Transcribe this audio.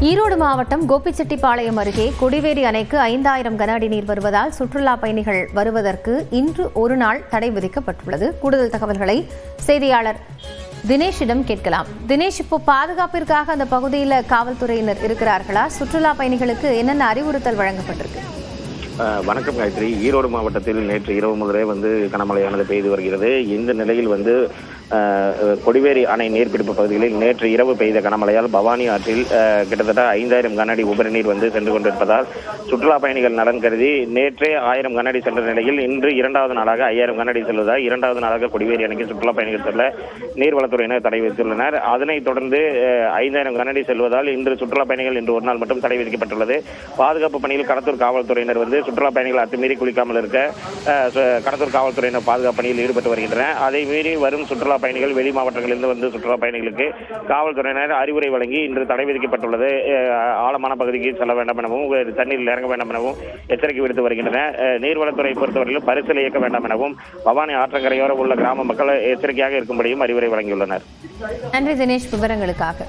ஈரோடு மாவட்டம் கோபிச்செட்டிப்பாளையம் அருகே கொடிவேரி அணைக்கு 5000 கன அடி நீர் வருவதால் சுற்றுலா பயணிகள் வருவதற்கு இன்று ஒரு நாள் தடை விதிக்கப்பட்டுள்ளது. கூடுதல் தகவல்களை செய்தியாளர் தினேஷிடம் கேட்கலாம். தினேஷ், இப்போ பாதுகாப்பிற்காக அந்த பகுதியில் காவல்துறையினர் இருக்கிறார்களா? சுற்றுலா பயணிகளுக்கு என்னென்ன அறிவுறுத்தல் வழங்கப்பட்டிருக்கு? வணக்கம் காயத்ரி. ஈரோடு மாவட்டத்தில் நேற்று இரவு முதலே கனமழையானது பெய்து வருகிறது. இந்த நிலையில் கொடிவேரி அணை நீர்பிடிப்பு பகுதிகளில் நேற்று இரவு பெய்த கனமழையால் பவானி ஆற்றில் கிட்டத்தட்ட 5000 கன அடி உபரி நீர் சென்று கொண்டிருப்பதால் சுற்றுலா பயணிகள் நலன் கருதி நேற்றே 1000 கன அடி சென்ற நிலையில் இன்று இரண்டாவது நாளாக 5000 கன அடி செல்வதால் இரண்டாவது நாளாக கொடிவேரி அணைக்கு சுற்றுலா பயணிகள் செல்ல நீர்வளத்துறையினர் தடை விதித்துள்ளனர். அதனைத் தொடர்ந்து 5000 கன அடி செல்வதால் இன்று சுற்றுலா பயணிகள் இன்று ஒரு நாள் மட்டும் தடை விதிக்கப்பட்டுள்ளது. பாதுகாப்பு பணியில் கடத்தூர் காவல்துறையினர் சுற்றுலா பயணிகள் அத்துமீறி குளிக்காமல் இருக்க கடத்தூர் காவல்துறையினர் பாதுகாப்பு பணியில் ஈடுபட்டு வருகின்றனர். அதை மீறி வரும் சுற்றுலா பயணிகள் வெளி மாவட்டங்களிலிருந்து சுற்றுலா பயணிகளுக்கு காவல்துறையினர் அறிவுரை வழங்கி இன்று தடை விதிக்கப்பட்டுள்ளது. ஆழமான பகுதிக்கு செல்ல வேண்டாம் எனவும் தண்ணீரில் இறங்க வேண்டாம் எனவும் எச்சரிக்கை விடுத்து வருகின்றனர். நீர்வளத்துறை பொறுத்தவரையிலும் பரிசல் இயக்க வேண்டாம் எனவும் பவானி ஆற்றங்கரையோர உள்ள கிராம மக்கள் எச்சரிக்கையாக இருக்கும்படியும் அறிவுரை வழங்கியுள்ளனர். நன்றி தினேஷ், விவரங்களுக்காக.